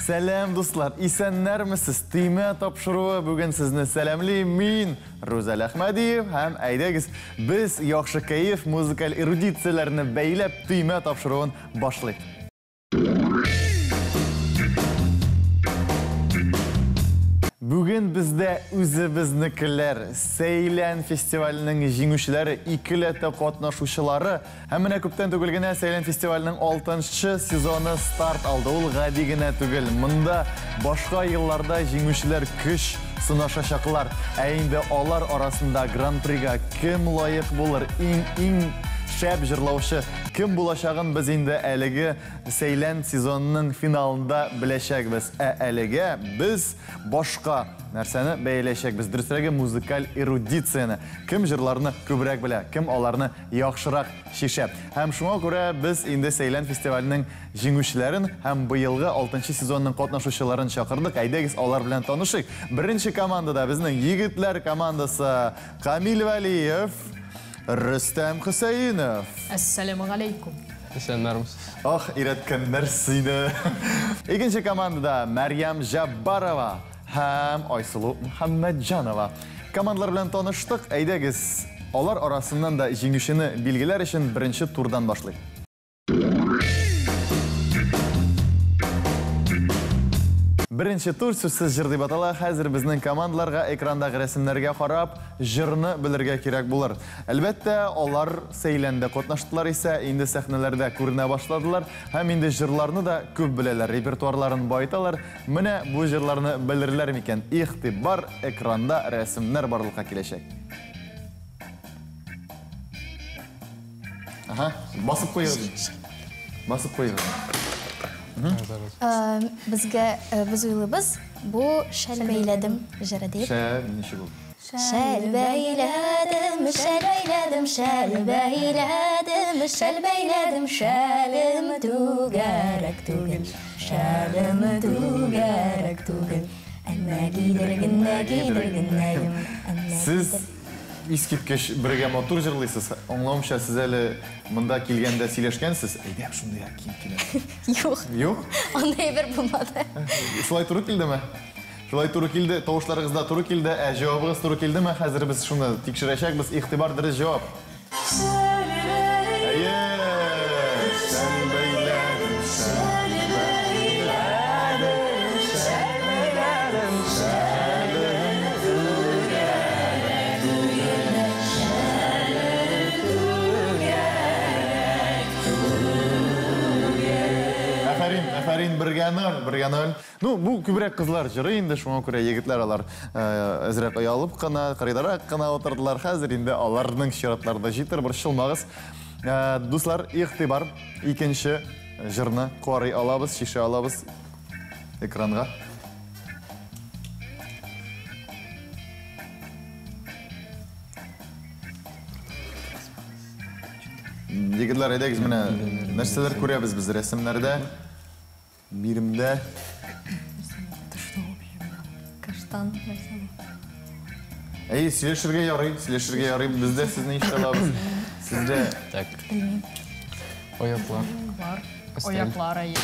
Сәлем, дуслар, исәннәрмесез? Тыйма тапшыруы бүген сезне сәламлый мин, Рузал Әхмәдиев, һәм әйдәгез, без яхшы кәеф музыкаль эрудицияләрне бәйләп тыйма тапшыруын башлыйк. Бүген бездә үзебезнекеләр, Сәйлән фестиваленең җиңүчеләре, икеләтә катнашучылары, һәм менә күптән түгел генә Сәйлән фестиваленең 6-нчы сезоны старт алды. Ул гади генә түгел. Монда башка елларда җиңүчеләр көч сынашачаклар. Ә инде алар арасында гран-прига кем лаек булыр? Иң шәп җырлаучы кем булачагын без инде әлеге Сәйлән сезонының финалында беләчәкбез. Ә әлегә без башка нәрсәне бәяләчәкбез. Дөресрәге музыкаль эрудицияне. Кем җырларны күбрәк белә, кем аларны яхшырак шишә. Һәм шуңа күрә без инде Сәйлән фестиваленең җиңүчеләрен һәм быелгы 6-нчы сезонның катнашучыларын чакырдык. Әйдәгез, алар белән танышыйк. Беренче командада безнең егетләр командасы Камил Вәлиев, Рөстәм Хөсәйнов. Ассаламу алейкум. Исәннәрмесез. Ах, өйрәткәннәр сине. Икенче командада Мәрьям Жаббарова һәм Айсылу Мөхәммәтҗанова. Командалар белән таныштык. Әйдәгез, алар арасыннан да җиңүчене билгеләр өчен беренче турдан башлыйк. Birinci tur сүзсез җыр дип атала. Хәзер безнең командаларга экрандагы рәсемнәргә карап, җырны белергә кирәк булыр. Әлбәттә, алар Сәйләндә катнаштылар исә, инде сәхнәләрдә күренә башладылар, һәм инде җырларны да күп беләләр, репертуарларын байталар. Менә бу җырларны белерләр микән? Игътибар, экранда рәсемнәр барлыкка киләчәк. Аха, басып куйыгыз. Басып куйыгыз. Biz uylubuz, bu şəl beylədim jərə deyib. Şəl, neçə bu? Şəl beylədim, şəl beylədim, şəl beylədim, şəl beylədim, şəlim tügərək tügül, şəlim tügərək tügül, ənnə gidirgin, Siz искиткеч бергә матур җырлыйсыз. Аңламыйча сез әле монда килгәндә сөйләшкәнсез. Әйдәп шундый ким килә. Юк. Юк? Андай бер булмады. Шулай туры килдеме? Шулай туры килде, тавышларыгыз да туры килде, ә җавабыгыз туры килдеме? Хәзер без шуны тикшерәчәкбез. Игътибар, дөрес җавап. Бергәнөл. Ну, бу күбрәк кызлар җыры инде, шуңа күрә егетләр алар әзрәк аялып кына, коридорда кына утырдылар. Хәзер инде аларның чиратлары да җитер, борчылмагыз. Дуслар, игътибар, икенче җырны карый алабыз, шиша алабыз экранга. Егетләр, әйдәгез, менә нәрсәләр күрәбез без рәсемнәрдә. Биримдә. Каштан нәрсәме? Әй, сөйләшергә ярый, бездә сезне ишетә алабыз. Сездә Так. Аяклар. Бар. Аяклар ай.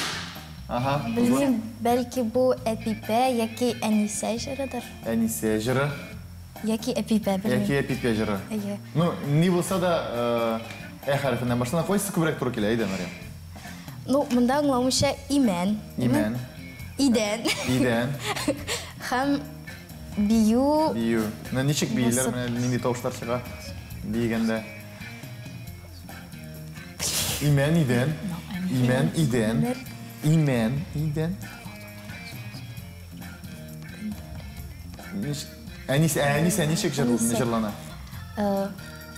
Аха. Белмим, бәлки бу Әпипә яки Әнисә җырыдыр. Әнисә җыры. Яки Әпипә, белмим. Яки Әпипә җыры. Әйе. Ну, ни булса да, хәрефеннән башлана кайсы күбрәк туры килә, әйдә, Мәрьям. Ну, монда аңлаумыйча имән. Имән. Идән. Идән. Һәм бию. Бию. Ничек биюләр, менә нинди тавышлар чыга биегәндә? Имән, идән. Имән, идән. Имән, идән. Әнисә ничек җырлана?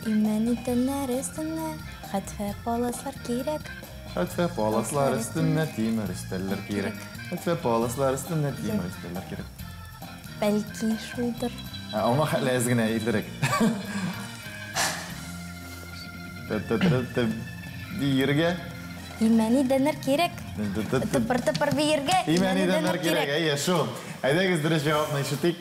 Имән идәннәр өстенә хәтфә паласлар кирәк. Хәтфә паласлар өстенә тимер өстәлләр кирәк. Хәтфә паласлар өстенә тимер өстәлләр кирәк. Бәлки шулдыр. Аңа хәле әз генә итәрәк. Биергә. Имән идәннәр кирәк. Тыпыр биергә. Имән идәннәр кирәк. Әйе, шул. Әйдәгез, дөрес җавапны ишетик.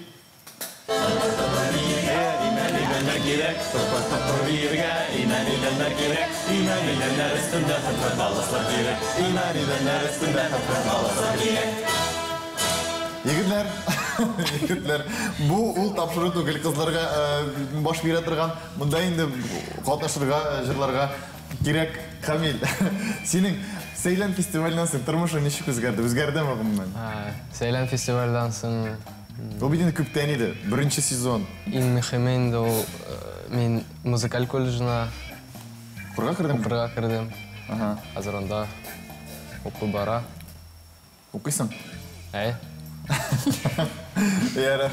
Имән идәннәр кирәк. Тыпыр биергә. Имән идәннәр кирәк. Имән идәннәр өстендә хәтфә паласлар кирәк. Имән идәннәр өстендә хәтфә паласлар кирәк. Егетлер, егетлер, bu ул тапшыру түгел кызларга баш бирә торган. Монда инде катнашырга, җырларга кирәк Камил. Синең Сейлен фестиваленнан соң тормышың ничек үзгәрде? Үзгәрдеме гомумән? Сейлен фестивальдан соң Ул бит инде күптән иде. Беренче сезон. иң мөһиме инде ул мин музыкаль колледжына Курга кирдем. укырга кердем. Ага. Хәзер анда укый бара. Укыйсың? Яра.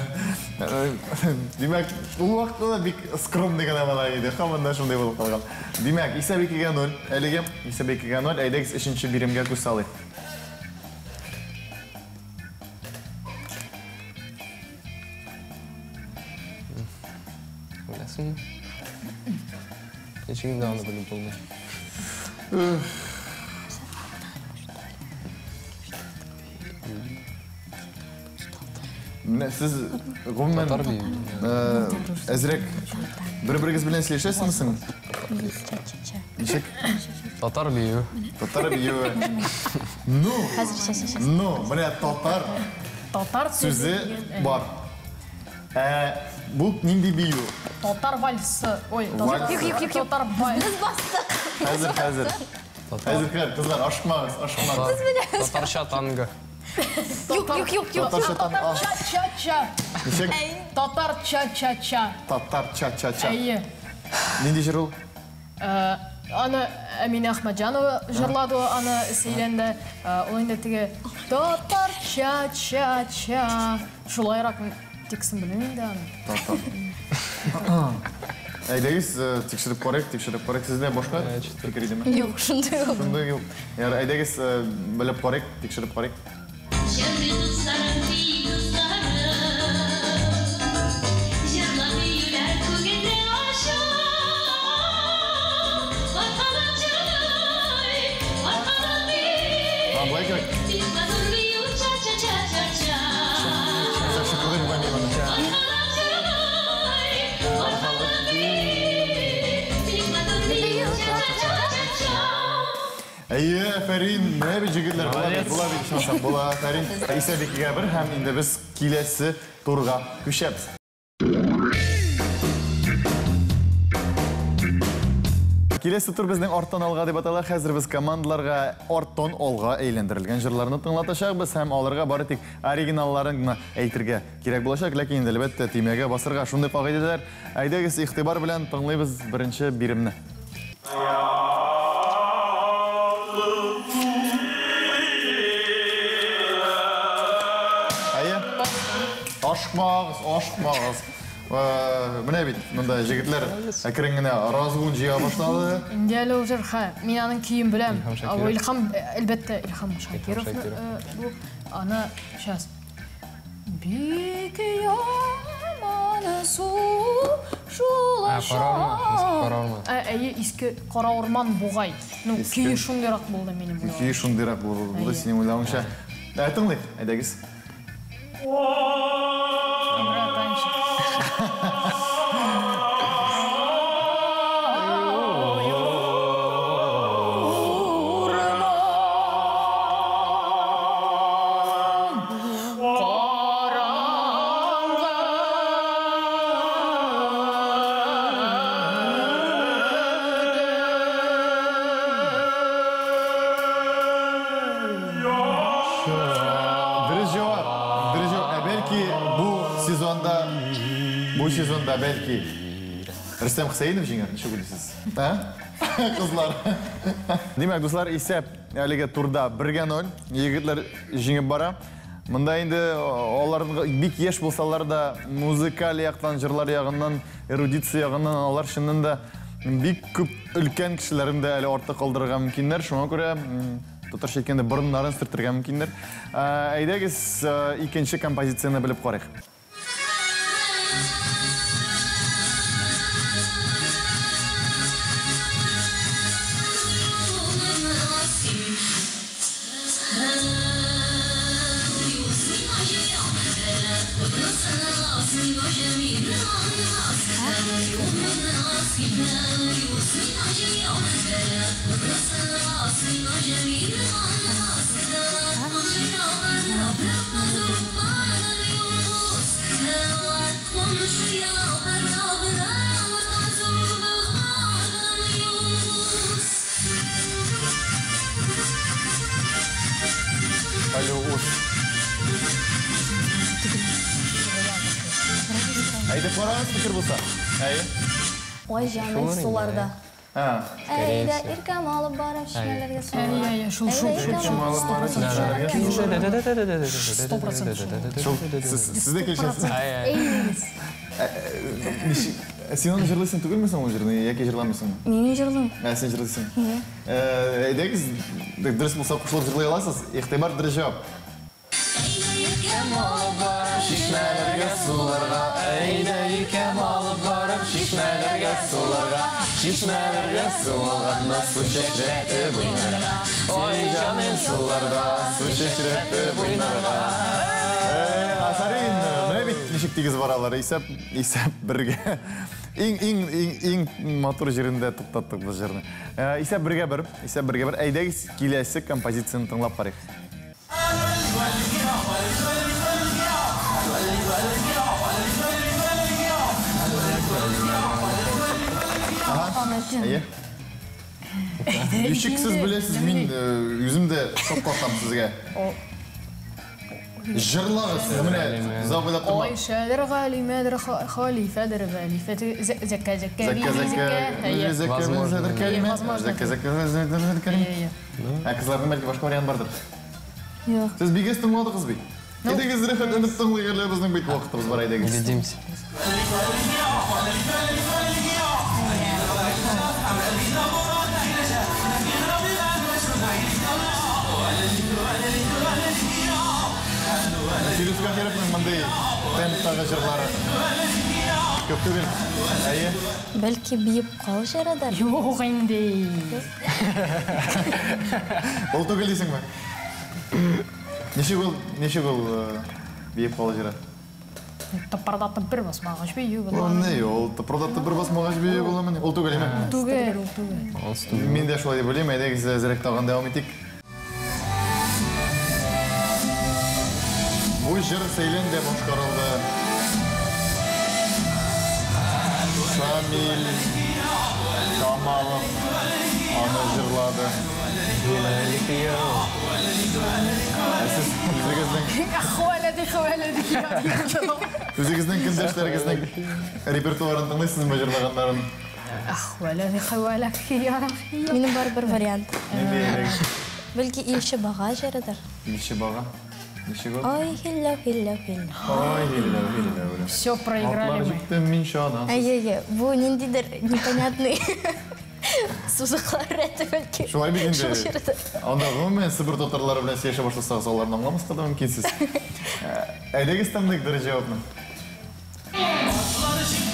Димәк, ул вакытта бик скромный гына бала иде. Һаман шундай булып калган. Димәк, исәп 2-0. Әлегә исәп 2-0. Әйдәгез 3нче биремгә күз салыйк. Беләсеңме? Ничек инде аны белеп булмый. Сез гомумән Татар бию. әзрәк бер-берегез белән сөйләшәсезме? Ничек? Татар бию. Татар биюе. Ну, менә татар Татар сүзе бар. Бу нинди бию? Татар вальсы. Ой, Вальс. татар вальс. Хәзер. Хәзер, кызлар, ашмагыз. Татарча танго. Татарча танго. Ча-ча-ча. Ничек? Татар ча-ча-ча. Татар ча-ча-ча. Әйе. Нинди җыр ул? Аны Әминә Ахмаджанова жырлады, аны Сейләндә. Ул инде теге татар ча-ча-ча. Шулайрак текстын белмим инде аны. Татар. Әйдәгез тикшереп карыйк. Сездә башка фикер идеме? Юк, шундай юк. Шундай юк. Яр, әйдәгез белеп карыйк, тикшереп карыйк. Булай кирәк. Әйе, Фәрин, менә бит җегетләр, була бит ичмасам, була Фәрин. Исәп 2-1 һәм инде без киләсе турга күчәбез. Киләсе тур безнең арттан алга дип атала. Хәзер без командаларга арттан алга әйләндерелгән җырларны тыңлатачакбыз һәм аларга бары тик оригиналларын гына әйтергә кирәк булачак, ләкин инде әлбәттә тимәгә басырга шундый кагыйдәләр. Әйдәгез игътибар белән тыңлыйбыз беренче биремне. Ашмагыз. Менә бит, монда җегетләр әкрен генә разгун җыя башлады. Инде әле ул җыр, мин аның көен беләм. Илһам Шакиров. Илһам, әлбәттә, Илһам Шакиров. Бу аны сейчас. Бик яманы су шулаша. Карарман. Әйе, иске Кара Орман бугай. Ну, көе шундыйрак булды минем бугай. Көе шундыйрак булды синең уйлавыңча. Тыңлыйк, әйдәгез. Bu sezonda belki Rüstem Hüseyinov jеңер, ничек уйлыйсыз? Кызлар. Демәк, дуслар, исәп әлегә турда 1-0. Егетләр жеңеп бара. Монда инде аларга бик яшь булсалар да, музыкаль яктан, җырлар ягыннан, эрудиция ягыннан алар чыннан да бик күп өлкән кешеләрне дә әле артта калдырырга мөмкиннәр. Шуңа күрә татарча әйткәндә борыннарын сөртергә мөмкиннәр. Әйдәгез икенче композицияны белеп карыйк. Әйтіп қараңыз пікір болса. Ой, жаным соларда. Әйді, иркам алып барып, шынелерге соларда. Шул. Сізде келшесіз? Эйгиз. Сен оны жырлайсың түгіл мүсің ол жырны? Яке жырламайсың? Менің жырлым. Сен жырлайсың? Әйдегіз, дұрыс болса қошылып жырлай аласыз? Иқтибар дұрыс жауап. Шишмәләргә суларга, әйдә икәм алып барып, шишмәләргә суларга, шишмәләргә суларга, су чәчрәтеп уйнарга. Ой, җаным суларда, су чәчрәтеп уйнарга. Асарин, менә бит ничек тигез баралар, исәп бергә. Иң матур җирендә туктаттык бу җырны. Исәп бергә бер. Әйдәгез киләсе композицияны тыңлап карыйк. Düşüksüz bilesiz, мен yüzümde çok korkam sizge. Jırlağız, mine, zavıda kırma. Oy, şadir galimedir, halifedir, halifeti zekka, Kızların belki başka variant vardır. Yok. Siz bir kez tınladı kız bey. Ediniz rıhat önüp tınlayırlar bizden bir vaktimiz var ediniz. Глядимся. Filüsü kaçırıpın mınday temtağı jırları. Köptü bil. Әйе? Belki biyip qal jaraдар. Yok indi. Ол түгіл дейсің бі? Неше гол бейіп қалы жыра? Таппардаttım bir basmağış bir yüğül. Ол не, ол продатты бір басмағаш бейіп ола міне? Ол түгіл еме? Түгел. Мен де шолай деп ойлайым, әйдегіз зірек тағын давам етейік. Bu jır Seylen de boşkarıldı. Şamil, Şamalım, anı jırladı. Siz өзіңіздің күндешлеріңіздің репертуарын тыңдайсыз ба жырлағандарын? Менің бар бір вариант. Belki ilşi bağa jaraдар. Неше баға? Неше гол? Ой, хилля. Ой, хилля. Все проиграли мы. Жіктім мен шана. Ай-яй-яй, bu нендейдір непонятный сузықлар әті бәлки. Шулай бегенде, Шул жырды. онда ғымен Сібір тотарлары білән сейші башласақ соларын аңламасқа да мүмкінсіз. Әйдегі стамдық дұры жауапның?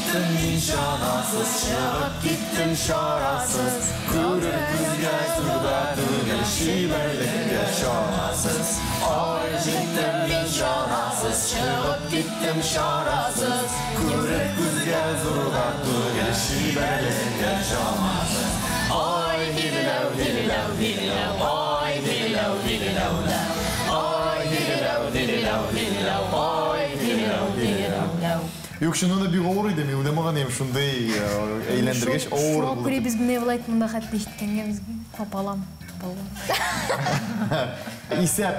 Gittim şanasız, çıkıp gittim şarasız. Kürür kızga suda güneşi birlikte şarasız. Ay gittim şanasız, çıkıp gittim şarasız. Kürür kızga suda güneşi birlikte şarasız. Ay hililev, hililev, hililev, ay hililev, hililev, ay hililev, hililev, hililev, ay hililev, hililev. Yok şunu da bir ağırıydı mı? Udamağın hem şunday eğlendirgeç ağır Şuna kuri biz ne olaydık mında xat değiştikken biz papalam. İsep.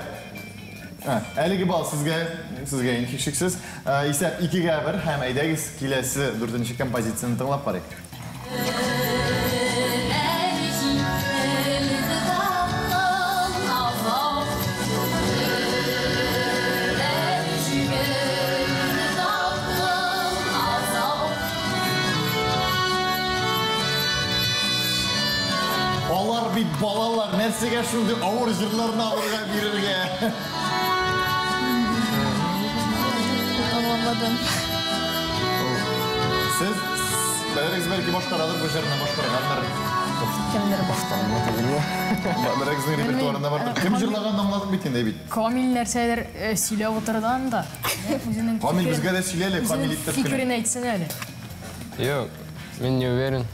Әлігі бал sizge en küçüksüz. İsep 2'ye 1 hem әйдәгіз келесі 4-ші композицияны тыңлап барайық. Олар бит балалар, нәрсеге шундай ауыр жырларын алырға берерге. Anlamadım. Siz бәріңіз бәлки башқарадыр бұл жырны башқарғандар. Кемдер баштар. Бәріңіздің репертуарында бардыр. Кім жырлағанды аңладың беткенде бит? Камил нәрселер сөйлеп отырдан да. Камил бізге де сөйлелі, Камил иттіп Fikrini айтсын әлі. Yok, ben не уверен.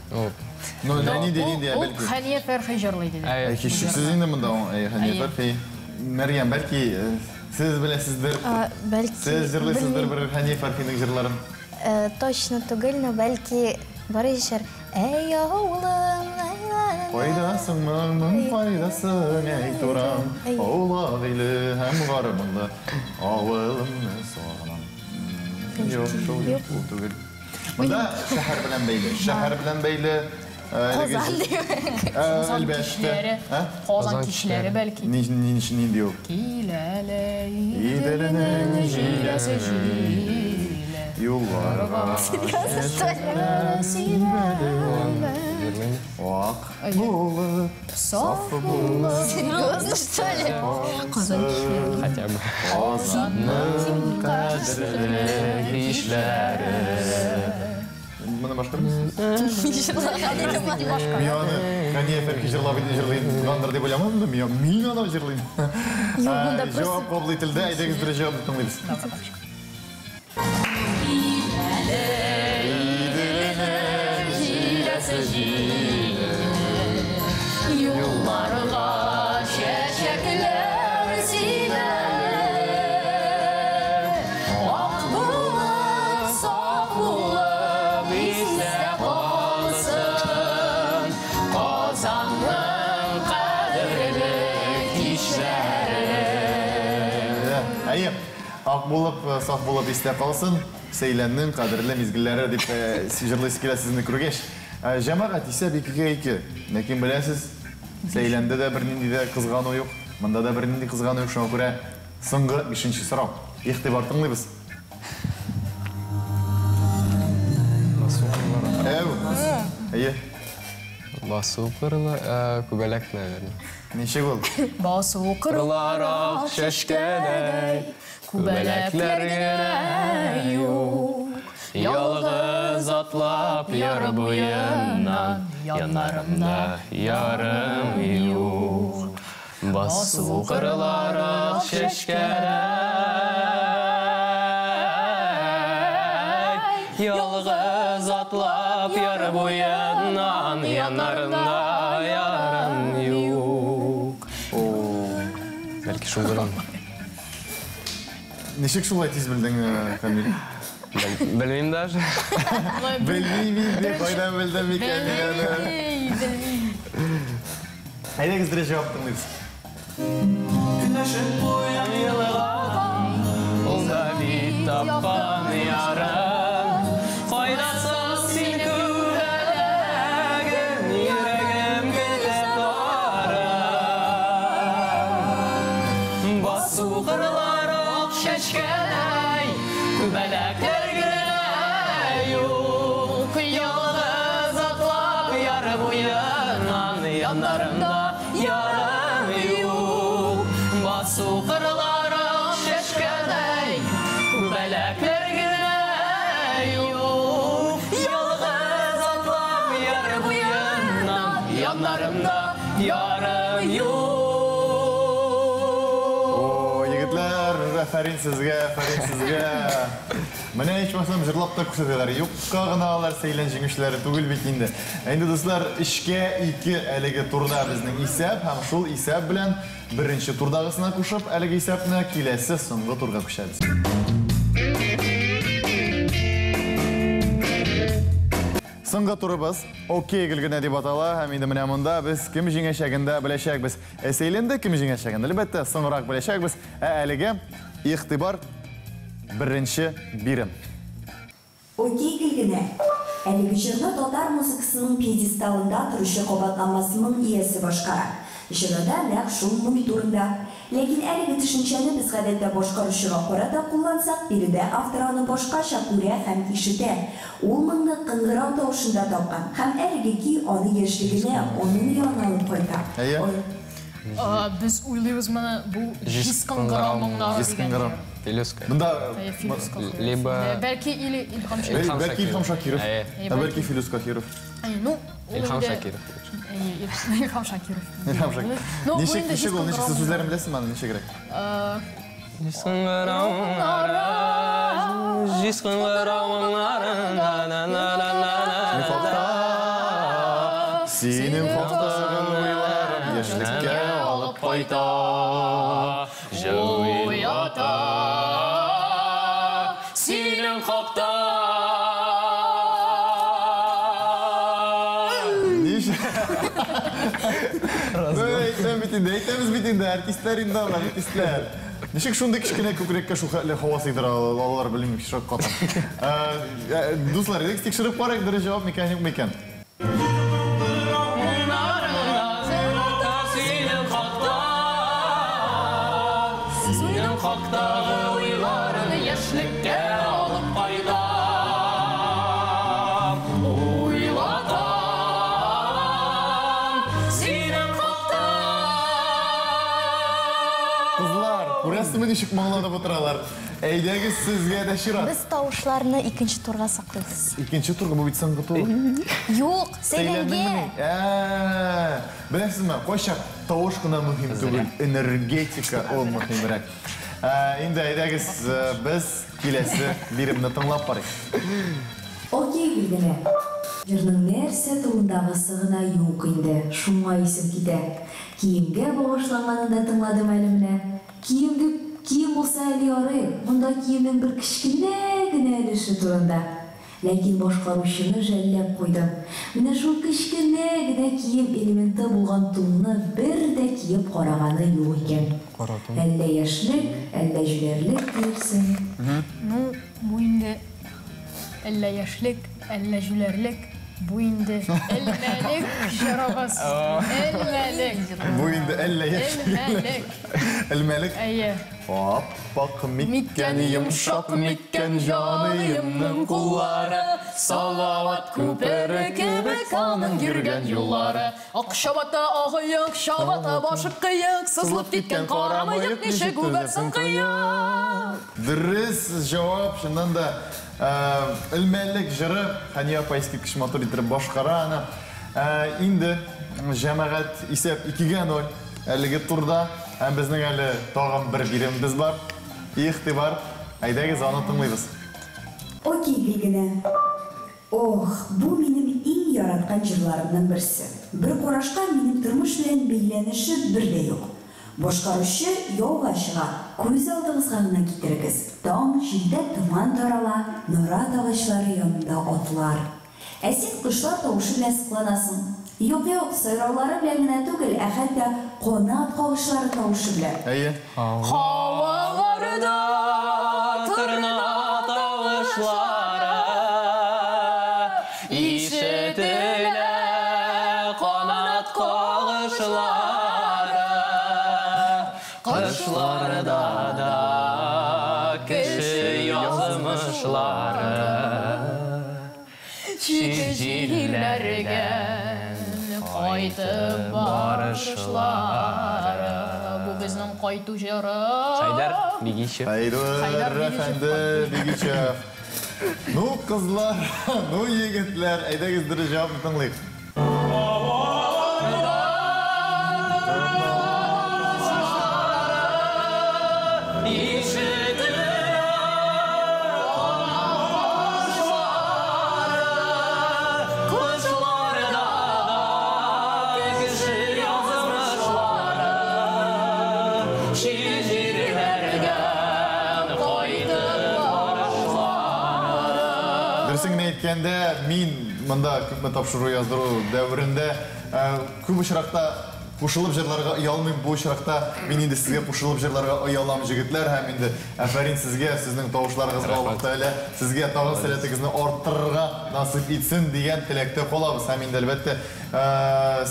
Ну, не дейінде, Ол бәлки. Хания Ферхи жырлайды. Кешіксіз енді мұнда, Хания Ферхи. Мәриян, бәлки сіз білесіздер, сіз жырлайсыздар бір Хания Ферхидің жырларын. Точно түгел, но belki бар ешер. Эй, оğlum, Пайдасың мұңның пайдасын әй тұрам, Олағилы әм ғарымынды ауылымны соғанам. Yok, ул түгел. Монда шәһәр белән бәйле. Шәһәр белән бәйле Казан әлбәттә. Казан кишләре бәлки. Нинди ул? Киләле Иделенең җиләсе җилә. Юлларга Ак булып, Саф булып, Серьезно, что ли? Казан кишләре. Хотя бы. Казанның кадерле кишләре. Моны башкармысыз? Мен аны Каниеферке жырлап җырлыйдыр дип уйламадым да, мен аны җырлыйм. Җавап кабул ителде, әйдәгез бер җавап тыңлыйбыз. Юлларга чәчәкләр сибә. Ак булып, саф булып, истә калсын. Казанның кадерле кишләре. Әйе, ак булып, саф булып истә калсын. Сәйләннең кадерле мизгелләре дип җырлыйсы килә сезне күргәч. Җәмәгать исә 2-2. Ләкин беләсез, Сәйләндә дә бернинди дә кызгану юк. Монда да бернинди кызгану юк. Шуңа күрә соңгы 5нче сорау. Игътибар тыңлыйбыз. Әйе. Басу кырлы, күбәләк, наверное. Ничек ул? Басу кырлар чәчкәдәй, күбәләкләр генә юк. Ялгыз атлап яр буеннан, яннарымда ярым юк. Басу кырлар чәчкәдәй, ялгыз атлап яр буеннан, яннарымда ярым юк. Бәлки шул гына. Ничек шулай тиз белдең, Камил? Белмим даже. Белмим инде, кайдан белдем икән аны. Әйдәгез дөрес җавап тыңлыйбыз. Күнәшен буян елган, ул да бит тапкан ярым. Кайдасың син күбәләгем, йөрәгем көтеп барым. Басу кырлар ак чәчкәдәй, күбәләкләр генә юк. Ялгыз атлап яр буеннан, яннарымда ярым юк. Басу кырлар ак чәчкәдәй, күбәләкләр генә юк. Ялгыз атлап яр буеннан, яннарымда ярым юк. Егетләр, афәрин сезгә. Менә ичмасам җырлап та күрсәтәләр. Юкка гына алар Сәйлән җиңүчеләре түгел бит инде. Инде дуслар, 3-2 әлеге турда безнең исәп һәм шул исәп белән беренче турдагысына кушып, әлеге исәпне киләсе соңгы турга күчәбез. Соңгы турыбыз окей гелгенә дип атала һәм инде менә монда без кем җиңәчәгендә беләчәкбез. Сәйләндә кем җиңәчәгендә әлбәттә соңрак беләчәкбез. Әлегә игътибар беренче бирем. Окей гелгенә. Әлеге җырны татар музыкасының пьедесталында торучы кабатланмасының иясе башкара. Җырда нәкъ шул моң турында. Ләкин әлеге төшенчәне без гадәттә башкаручыга карата куллансак, биредә автор аны башкача күрә һәм ишетә. Ул моңны кыңгырау тавышында тапкан һәм әлеге ки аны яшьлегенә, аның янына алып кайта. Biz уйлыйбыз моны бу җис кыңгырау моңнары дигән. Филюска. Бunda Либо... Бәлки Илһам Belki İlham Şakirov. Belki Filuz Kahirov. İlham Şakirov. İlham Şakirov. İlham Şakirov. Nişek ol, nişek siz sözlerim bilesin bana, nişek gerek. Jis kыңгырау Senin faktağın uylarım yaşlıkka alıp Кайта жуята синең хакта. Әйтәм бит инде, әйтәмез бит инде, артистлар инде алар, артистлар. Ничек шундай кичкене күкрәккә шу хәтле һава сыйдыра алалар белмим кичрәк катам. Дуслар, дик тикшереп карыйк, дөрес җавап микән юк микән? Күрәсезме ничек моңланып утыралар? Әйдәгез сезгә дә чират. Без тавышларны икенче турга саклыйбыз. Икенче турга бу бит соңгы тур. Юк, сөйләнгән. Беләсезме, кайчак тавыш кына мөһим түгел, энергетика ул мөһимрәк. Инде әйдәгез без киләсе биремне тыңлап барыйк. Окей, билгеле. Җырның нәрсә турындагысы гына юк инде, шуңа исем китә. Киемгә багышланганын да тыңладым әле менә. Кием булса әле ярый, монда киемнең бер кичкенә генә өлеше турында. Ләкин башкаручыны жәлләп куйдым. Менә шул кичкенә генә кием элементы булган тунны бер дә киеп караганы юк икән. Әллә яшьлек, әллә җүләрлек дирсең. Ну, бу инде әллә яшьлек, әллә җүләрлек, бу инде әлмәлек җырабыз. Әлмәлек. Бу инде әллә яшьлек. Әлмәлек. Әйе. Аппак миккән йомшак миккән җаныемның куллары, салават күпере кебек аның йөргән юллары. Акчабата агыйык, чабата башы кыек, сызылып киткән кара мыек, ничек үбәрсең кыек. Дөрес җавап, шуннан да әлмәлек җыры Хания апа искиткеч матур итеп башкара аны. Инде җәмәгать исәп 2-0 әлеге турда. Һәм безнең әле тагын бер бирембез бар. Ихтибар, әйдәгез аны тыңлыйбыз. Окей, билгеле. Ох, бу минем иң яраткан җырларымның берсе. Бер карашка минем тормыш белән бәйләнеше бер дә юк. Башкаручы ялга чыга, күз алдыгызга гына китерегез. Таң, җилдә томан тарала, нора тагачлары янында атлар. Син кошлар тавышы белән сыкланасың. Юк, сайраулары белән генә түгел, хәтта канат кагышлары тавышы белән. Әйе. Һаваларда тырна тавышлары ишетелә канат кагышлары. Кышларда да кеше язмышлары җирләргә кайтып барышлары. Бу безнең кайту җыры. Хайдар Бигичев. Хайдар әфәнде Бигичев. Ну, кызлар, ну, егетләр, әйдәгез дөрес җавапны тыңлыйк. Дөресен әйткәндә, мин монда күпме тапшыру яздыру дәврендә күп очракта кушылып җырларга оялмыйм. Бу очракта мин инде сезгә кушылып җырларга оялам, җегетләр, һәм инде афәрин сезгә, сезнең тавышларыгызга алып әле сезгә тагын сәләтегезне арттырырга насыйп итсен дигән теләктә калабыз. Һәм инде әлбәттә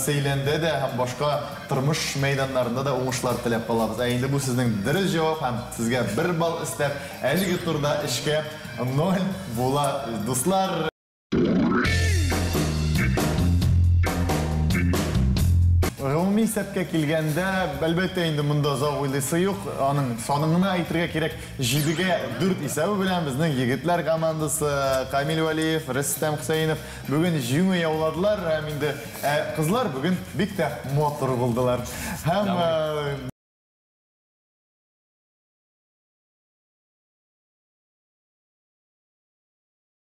сөйләндә дә һәм башка тормыш мәйданнарында да уңышлар теләп калабыз. Инде бу сезнең дөрес җавап һәм сезгә 1 балл өстәп әлеге турда эшкә 0 була, дуслар. Гомуми исәпкә килгәндә, әлбәттә инде монда озак уйлыйсы юк. Аның санын әйтергә кирәк. 7-гә 4 исәбе белән безнең егетләр командасы Камил Валиев, Рөстәм Хусейнов бүген җиңү яуладылар. Һәм инде кызлар бүген бик тә матур булдылар. Һәм